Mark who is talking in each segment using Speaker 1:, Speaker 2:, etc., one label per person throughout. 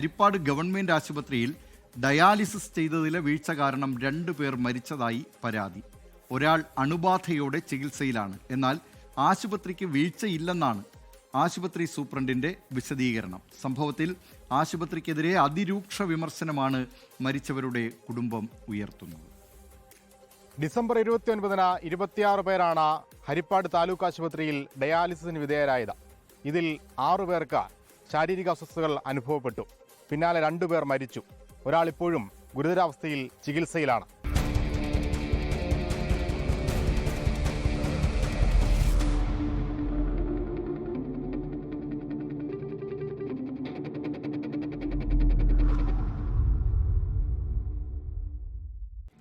Speaker 1: Harippad government ആശുപത്രിയിൽ dialysis ചെയ്തതിലെ വീഴ്ച കാരണം 2 പേർ മരിച്ചതായി പരാതി. ഒരാൾ അണുബാധയോടെ ചികിത്സയിലാണ്. എന്നാൽ ആശുപത്രിക്ക് വീഴ്ചയില്ലെന്നാണ് ആശുപത്രി സൂപ്രണ്ടിന്റെ വിശദീകരണം. സംഭവത്തിൽ ആശുപത്രിക്കെതിരെ അതിരൂക്ഷ വിമർശനമാണ് മരിച്ചവരുടെ കുടുംബം ഉയർത്തുന്നത്.
Speaker 2: ഡിസംബർ 29-ന് 26 പേരാണ് ഹരിപ്പാട് താലൂക്ക് ആശുപത്രിയിൽ ഡയാലിസിസിന് വിധേയരായത്. ഇതിൽ 6 പേർക്ക് ശാരീരിക അസ്വസ്ഥതകൾ അനുഭവപ്പെട്ടു. പിന്നാലെ 2 പേർ മരിച്ചു. ഒരാൾ ഇപ്പോഴും ഗുരുതരാവസ്ഥയിൽ ചികിത്സയിലാണ്.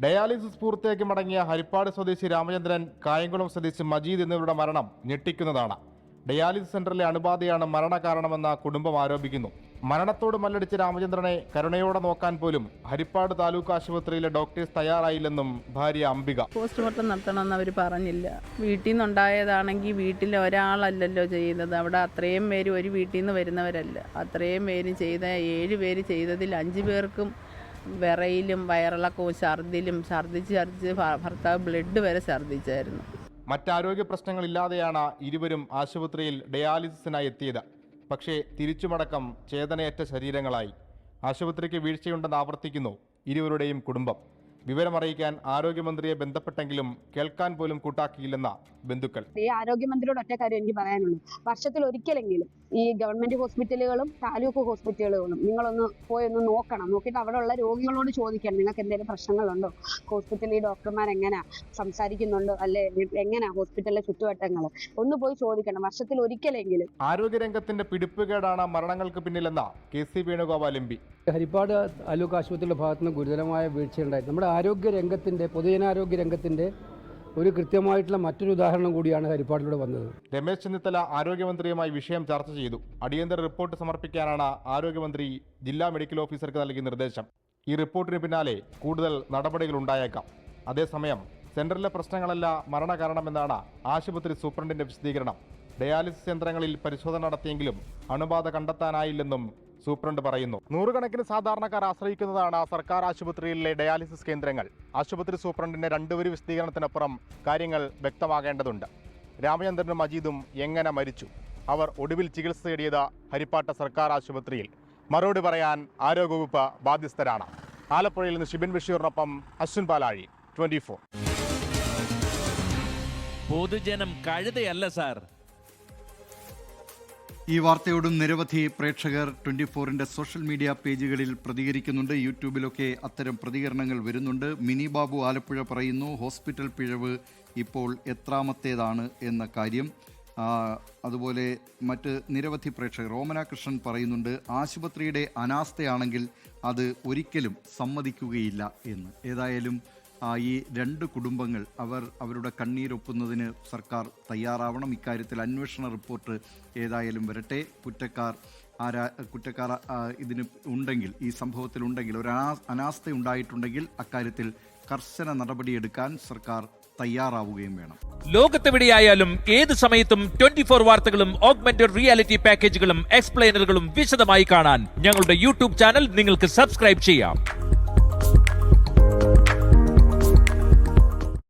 Speaker 2: ഡയാലിസിസ് പൂർത്തിയാക്കി മടങ്ങിയ ഹരിപ്പാട് സ്വദേശി രാമചന്ദ്രൻ, കായംകുളം സ്വദേശി മജീദ് എന്നിവരുടെ മരണം ഞെട്ടിക്കുന്നതാണ്. ഡയാലിസിസ് സെന്ററിലെ അണുബാധയാണ് മരണകാരണമെന്ന് കുടുംബം ആരോപിക്കുന്നു. മരണത്തോട് മല്ലടിച്ച രാമചന്ദ്രനെ കരുണയോടെ നോക്കാൻ പോലും ഹരിപ്പാട് താലൂക്ക് ആശുപത്രിയിലെ ഡോക്ടേഴ്സ് തയ്യാറായില്ലെന്നും ഭാര്യ അംബിക.
Speaker 3: പോസ്റ്റ്മോർട്ടം നടത്തണമെന്ന് അവർ പറഞ്ഞില്ല. വീട്ടിൽ നിന്നുണ്ടായതാണെങ്കിൽ വീട്ടിൽ ഒരാളല്ലല്ലോ ചെയ്യുന്നത്. അവിടെ അത്രയും പേര് ഒരു വീട്ടിൽ നിന്ന് വരുന്നവരല്ല. അത്രയും പേര് ചെയ്ത 7 പേര് ചെയ്തതിൽ 5 പേർക്കും വിറയിലും വയറിളക്കവും ഛർദ്ദിച്ച് ഭർത്താവ് ബ്ലഡ് വരെ ഛർദ്ദിച്ചായിരുന്നു.
Speaker 2: മറ്റാരോഗ്യ പ്രശ്നങ്ങളില്ലാതെയാണ് ഇരുവരും ആശുപത്രിയിൽ ഡയാലിസിസിനായി എത്തിയത്. പക്ഷേ തിരിച്ചുമടക്കം ചേതനയറ്റ ശരീരങ്ങളായി. ആശുപത്രിക്ക് വീഴ്ചയുണ്ടെന്ന് ആവർത്തിക്കുന്നു ഇരുവരുടെയും കുടുംബം. വിവരമറിയിക്കാൻ ആരോഗ്യമന്ത്രിയെ ബന്ധപ്പെട്ടെങ്കിലും കേൾക്കാൻ പോലും കൂട്ടാക്കിയില്ലെന്ന ബന്ധുക്കൾ.
Speaker 4: ഈ ആരോഗ്യമന്ത്രിയോട് ഒറ്റ കാര്യം എനിക്ക് പറയാനുള്ളൂ. വർഷത്തിൽ ഒരിക്കലെങ്കിലും ഈ ഗവൺമെന്റ് ഹോസ്പിറ്റലുകളും താലൂക്ക് ഹോസ്പിറ്റലുകളും നിങ്ങളൊന്ന് പോയൊന്ന് നോക്കണം. നോക്കിയിട്ട് അവിടെ ഉള്ള രോഗികളോട് ചോദിക്കണം, നിങ്ങൾക്ക് എന്തെങ്കിലും പ്രശ്നങ്ങളുണ്ടോ, ഹോസ്പിറ്റലിൽ ഡോക്ടർമാർ എങ്ങനെ സംസാരിക്കുന്നുണ്ടോ, അല്ലെ എങ്ങനെ ഹോസ്പിറ്റലിലെ ചുറ്റുവട്ടങ്ങൾ ഒന്ന് പോയി ചോദിക്കണം. വർഷത്തിൽ ഒരിക്കലെങ്കിലും.
Speaker 2: ആരോഗ്യരംഗത്തിന്റെ പിടിപ്പുകേടാണ് മരണങ്ങൾക്ക് പിന്നിലെന്ന KC വേണുഗോപാൽ MP.
Speaker 5: ഹരിപ്പാട് താലൂക്ക് ആശുപത്രിയുടെ ഭാഗത്തുനിന്ന് ഗുരുതരമായ വീഴ്ചയുണ്ടായി. നമ്മുടെ ആരോഗ്യരംഗത്തിന്റെ, പൊതുജനാരോഗ്യ രംഗത്തിന്റെ ഒരു കൃത്യമായിട്ടുള്ള മറ്റൊരു ഉദാഹരണം കൂടിയാണ് ഹരിപ്പാടിലൂടെ വന്നത്.
Speaker 2: രമേശ് ചെന്നിത്തല ആരോഗ്യമന്ത്രിയുമായി വിഷയം ചർച്ച ചെയ്തു. അടിയന്തര റിപ്പോർട്ട് സമർപ്പിക്കാനാണ് ആരോഗ്യമന്ത്രി ജില്ലാ മെഡിക്കൽ ഓഫീസർക്ക് നൽകിയ നിർദ്ദേശം. ഈ റിപ്പോർട്ടിന് പിന്നാലെ കൂടുതൽ നടപടികൾ ഉണ്ടായേക്കാം. അതേസമയം സെന്ററിലെ പ്രശ്നങ്ങളല്ല മരണകാരണമെന്നാണ് ആശുപത്രി സൂപ്രണ്ടിന്റെ വിശദീകരണം. ഡയാലിസിസ് യന്ത്രങ്ങളിൽ പരിശോധന നടത്തിയെങ്കിലും അണുബാധ കണ്ടെത്താനായില്ലെന്നും സൂപ്രണ്ട് പറയുന്നു. നൂറുകണക്കിന് സാധാരണക്കാർ ആശ്രയിക്കുന്നതാണ് സർക്കാർ ആശുപത്രിയിലെ ഡയാലിസിസ് കേന്ദ്രങ്ങൾ. ആശുപത്രി സൂപ്രണ്ടിന്റെ 2 വരി വിശദീകരണത്തിനപ്പുറം കാര്യങ്ങൾ വ്യക്തമാകേണ്ടതുണ്ട്. രാമചന്ദ്രനും മജീദും എങ്ങനെ മരിച്ചു? അവർ ഒടുവിൽ ചികിത്സ തേടിയത് ഹരിപ്പാട്ട് സർക്കാർ ആശുപത്രിയിൽ. മറുപടി പറയാൻ ആരോഗ്യവകുപ്പ് ബാധ്യസ്ഥരാണ്. ആലപ്പുഴയിൽ നിന്ന് ഷിബിൻ ബഷീറിനൊപ്പം അശ്വിൻ പാലാഴി, 24.
Speaker 6: പൊതുജനം കഴുതയല്ല സാർ.
Speaker 1: ഈ വാർത്തയോടും നിരവധി പ്രേക്ഷകർ 24ന്റെ സോഷ്യൽ മീഡിയ പേജുകളിൽ പ്രതികരിക്കുന്നുണ്ട്. യൂട്യൂബിലൊക്കെ അത്തരം പ്രതികരണങ്ങൾ വരുന്നുണ്ട്. മിനി ബാബു ആലപ്പുഴ പറയുന്നു, ഹോസ്പിറ്റൽ പിഴവ് ഇപ്പോൾ എത്രാമത്തേതാണ് എന്ന കാര്യം. അതുപോലെ മറ്റ് നിരവധി പ്രേക്ഷകർ, ഓമന കൃഷ്ണൻ പറയുന്നുണ്ട്, ആശുപത്രിയുടെ അനാസ്ഥയാണെങ്കിൽ അത് ഒരിക്കലും സമ്മതിക്കുകയില്ല എന്ന്. ഏതായാലും ഈ 2 കുടുംബങ്ങൾ അവരുടെ കണ്ണീരൊപ്പുന്നതിന് സർക്കാർ തയ്യാറാവണം. ഇക്കാര്യത്തിൽ അന്വേഷണ റിപ്പോർട്ട് ഏതായാലും വരട്ടെ. കുറ്റക്കാർ ഇതിന് ഉണ്ടെങ്കിൽ, ഈ സംഭവത്തിലുണ്ടെങ്കിൽ, ഒരു അനാസ്ഥ ഉണ്ടായിട്ടുണ്ടെങ്കിൽ അക്കാര്യത്തിൽ കർശന നടപടിയെടുക്കാൻ സർക്കാർ തയ്യാറാവുകയും വേണം.
Speaker 6: ലോകത്തെവിടെയായാലും ഏത് സമയത്തും 24 വാർത്തകളും ഓഗ്മെന്റഡ് റിയാലിറ്റി പാക്കേജുകളും എക്സ്പ്ലെയിനറുകളും വിശദമായി കാണാൻ ഞങ്ങളുടെ YouTube ചാനൽ നിങ്ങൾക്ക് സബ്സ്ക്രൈബ് ചെയ്യാം.